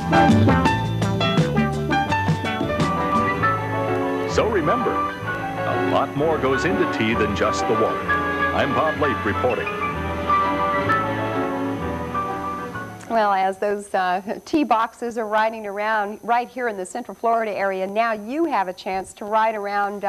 So remember, a lot more goes into tea than just the water. I'm Bob Late reporting. Well, as those tea boxes are riding around right here in the Central Florida area, now you have a chance to ride around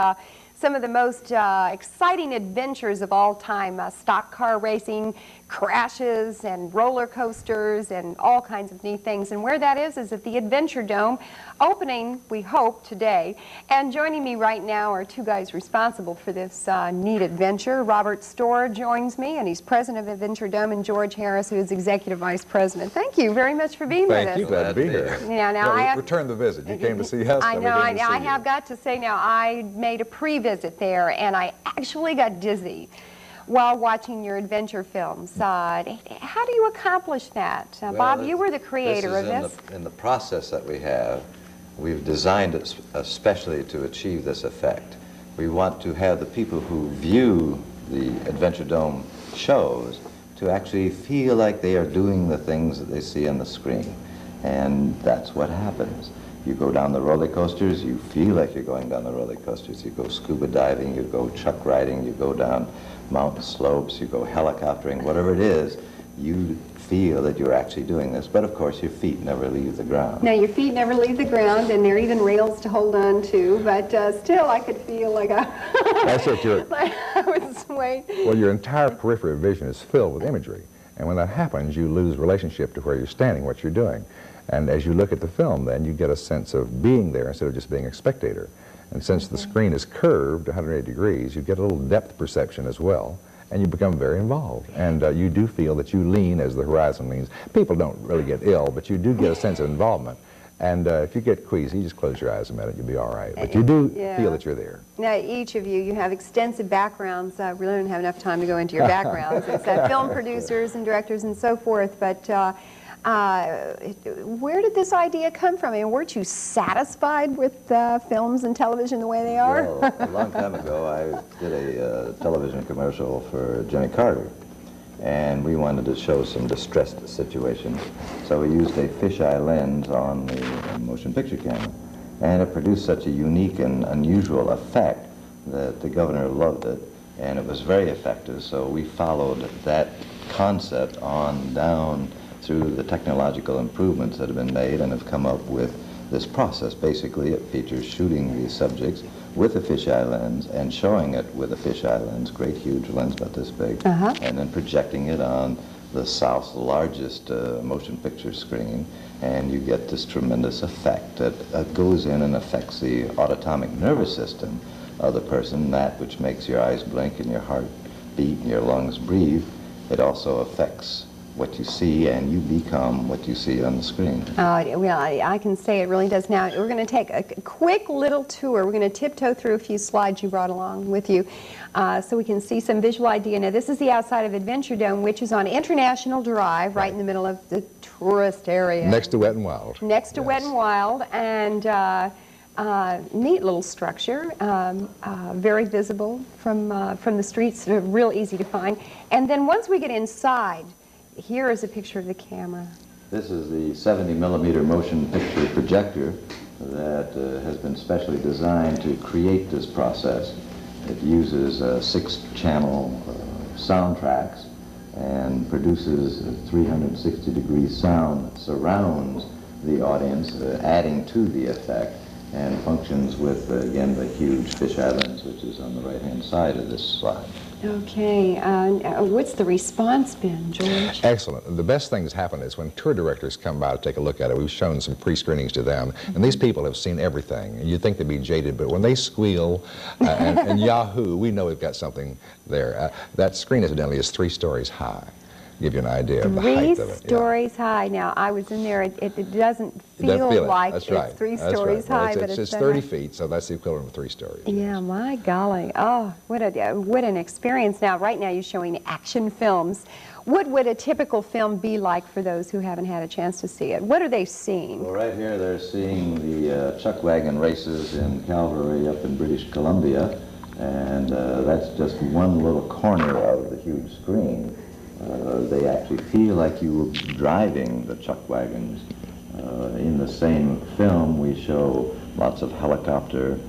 some of the most exciting adventures of all time, stock car racing, crashes and roller coasters and all kinds of neat things. And where that is at the Adventure Dome, opening, we hope, today. And joining me right now are two guys responsible for this neat adventure. Robert Storr joins me, and he's president of Adventure Dome, and George Harris, who is executive vice president. Thank you very much for being with us. Thank you. Glad to be here. Yeah, now I return the visit. You came to see us. I know. I have got to say now, I made a pre-visit there, and I actually got dizzy while watching your adventure films. How do you accomplish that? Well, Bob, you were the creator of this. In the process that we have, we've designed it especially to achieve this effect. We want to have the people who view the Adventure Dome shows to actually feel like they are doing the things that they see on the screen. And that's what happens. You go down the roller coasters, you feel like you're going down the roller coasters. You go scuba diving, you go chuck riding, you go down mountain slopes, you go helicoptering, whatever it is, you feel that you're actually doing this. But of course, your feet never leave the ground. No, your feet never leave the ground, and there are even rails to hold on to, but still I could feel like That's what you're... like I was swaying. Well, your entire periphery of vision is filled with imagery. And when that happens, you lose relationship to where you're standing, what you're doing. And as you look at the film, then you get a sense of being there instead of just being a spectator. And since the screen is curved 180 degrees, you get a little depth perception as well, and you become very involved. And you do feel that you lean as the horizon leans. People don't really get ill, but you do get a sense of involvement. And if you get queasy, you just close your eyes a minute, you'll be all right. But you do feel that you're there. Now, each of you have extensive backgrounds. We really don't have enough time to go into your backgrounds. It's film producers and directors and so forth, but where did this idea come from? I mean, weren't you satisfied with films and television the way they are? Well, a long time ago, I did a television commercial for Jimmy Carter, and we wanted to show some distressed situations. So we used a fisheye lens on the motion picture camera, and it produced such a unique and unusual effect that the governor loved it, and it was very effective. So we followed that concept on down through the technological improvements that have been made and have come up with this process. Basically, it features shooting these subjects with a fisheye lens and showing it with a fisheye lens, great huge lens about this big, and then projecting it on the South's largest motion picture screen, and you get this tremendous effect that goes in and affects the autonomic nervous system of the person, that which makes your eyes blink and your heart beat and your lungs breathe. It also affects what you see, and you become what you see on the screen. Well, I can say it really does. Now, we're going to take a quick little tour. We're going to tiptoe through a few slides you brought along with you so we can see some visual idea. Now, this is the outside of Adventure Dome, which is on International Drive, right in the middle of the tourist area. Next to Wet and Wild. Next to Wet and Wild, and neat little structure, very visible from the streets, real easy to find. And then once we get inside, here is a picture of the camera. This is the 70mm motion picture projector that has been specially designed to create this process. It uses 6-channel soundtracks and produces 360-degree sound that surrounds the audience, adding to the effect, and functions with, again, the huge fisheye lens, which is on the right-hand side of this slide. Okay, what's the response been, George? Excellent. The best thing that's happened is when tour directors come by to take a look at it, we've shown some pre-screenings to them, and these people have seen everything. You'd think they'd be jaded, but when they squeal and Yahoo, we know we've got something there. That screen, incidentally, is 3 stories high. Give you an idea of the height of it. 3 stories high. Now, I was in there. It doesn't feel like it's 3 stories high, but it's 30 feet, so that's the equivalent of 3 stories. Yeah, my golly. Oh, what an experience. Now, right now, you're showing action films. What would a typical film be like for those who haven't had a chance to see it? What are they seeing? Well, right here, they're seeing the chuck wagon races in Calgary up in British Columbia, and that's just one little corner of the huge screen. They actually feel like you were driving the chuck wagons in same film, we show lots of helicopter.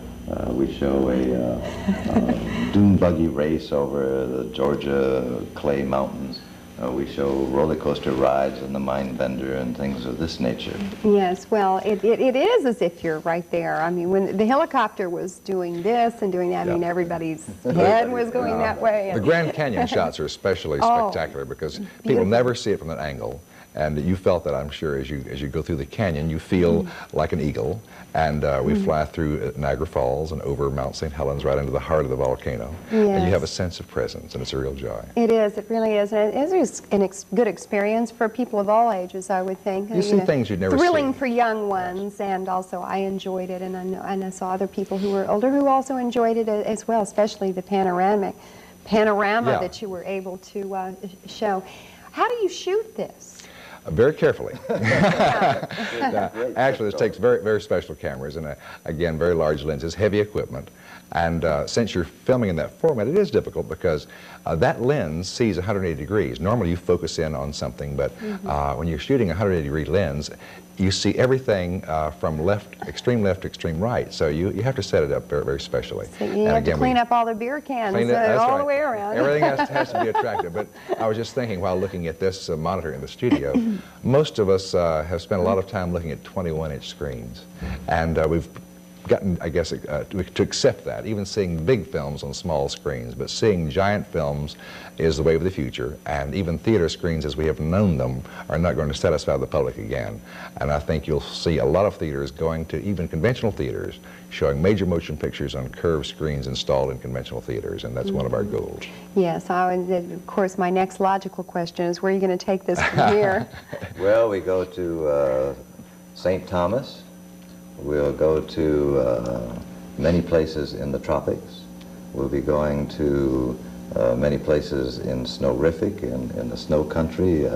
We show a dune buggy race over the Georgia clay mountains. We show roller coaster rides in the Mindbender and things of this nature. Yes, well, it is as if you're right there. I mean, when the helicopter was doing this and doing that, I mean, everybody's head was going that way. The Grand Canyon shots are especially spectacular because people never see it from that angle. And you felt that, I'm sure, as you go through the canyon, you feel like an eagle. And we fly through Niagara Falls and over Mount St. Helens right into the heart of the volcano. And you have a sense of presence, and it's a real joy. It is. It really is. And it is a good experience for people of all ages, I would think. You see things you'd never see. Thrilling for young ones, and also I enjoyed it, and I saw other people who were older who also enjoyed it as well, especially the panorama that you were able to show. How do you shoot this? Very carefully. Actually, this takes very, very special cameras and, again, very large lenses, heavy equipment. And since you're filming in that format, it is difficult because that lens sees 180 degrees. Normally, you focus in on something, but when you're shooting a 180-degree lens, you see everything from extreme left to extreme right. So you have to set it up very, very specially. So you have to clean up all the beer cans all the way around. Everything has to be attractive. But I was just thinking while looking at this monitor in the studio, most of us have spent a lot of time looking at 21-inch screens. And we've gotten, I guess, to accept that, even seeing big films on small screens, but seeing giant films is the way of the future, and even theater screens as we have known them are not going to satisfy the public again. And I think you'll see a lot of theaters going to even conventional theaters, showing major motion pictures on curved screens installed in conventional theaters, and that's one of our goals. Yes, of course, my next logical question is, where are you going to take this from here? Well, we go to St. Thomas. We'll go to many places in the tropics. We'll be going to many places in Snowrific, in the snow country,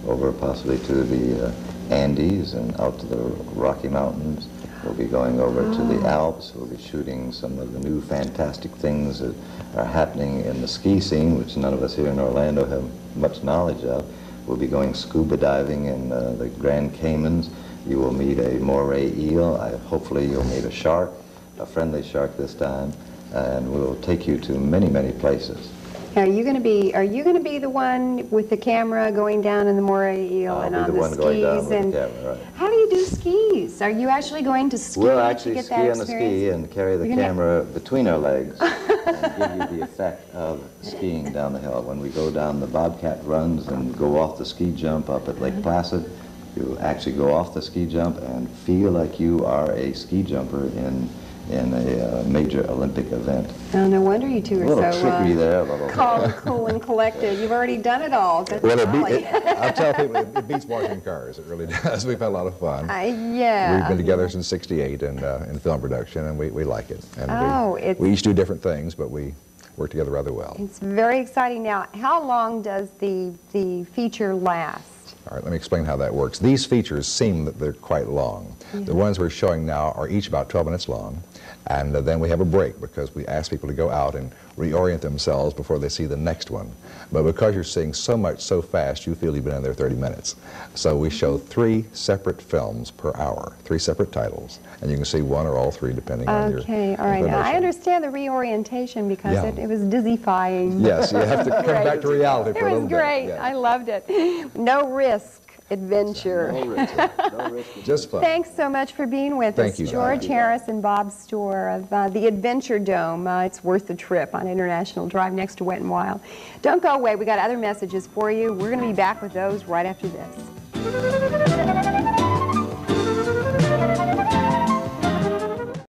over possibly to the Andes and out to the Rocky Mountains. We'll be going over to the Alps. We'll be shooting some of the new fantastic things that are happening in the ski scene, which none of us here in Orlando have much knowledge of. We'll be going scuba diving in the Grand Caymans. You will meet a moray eel. Hopefully you'll meet a shark, a friendly shark this time, and we'll take you to many, many places. Are you going to be the one with the camera going down in the moray eel and on the skis? I'll be the one going down with the camera, right. How do you do skis? Are you actually going to ski We'll to actually get ski that on the experience? ski and carry the camera between our legs and give you the effect of skiing down the hill. When we go down the Bobcat runs and go off the ski jump up at Lake Placid, you actually go off the ski jump and feel like you are a ski jumper in a major Olympic event. Oh, no wonder you two are so trickery there, calm, cool, and collected. You've already done it all. That's I'll tell people, it beats washing cars. It really does. We've had a lot of fun. Yeah. We've been together since '68 in film production, and we like it. And we each do different things, but we work together rather well. It's very exciting. Now, how long does the feature last? All right, let me explain how that works. These features seem that they're quite long. Yeah. The ones we're showing now are each about 12 minutes long, and then we have a break because we ask people to go out and reorient themselves before they see the next one. But because you're seeing so much so fast, you feel you've been in there 30 minutes. So we show 3 separate films per hour, 3 separate titles, and you can see one or all 3 depending on your Okay, all right. Now, I understand the reorientation because it was dizzyfying. Yes, you have to come back to reality for a little bit. It was great. Yeah. I loved it. No risk. Adventure. No risk. No risk. Just fun. Thanks so much for being with us. Thank you. George Harris and Bob Storr of the Adventure Dome. It's worth the trip on International Drive next to Wet and Wild. Don't go away. We got other messages for you. We're going to be back with those right after this.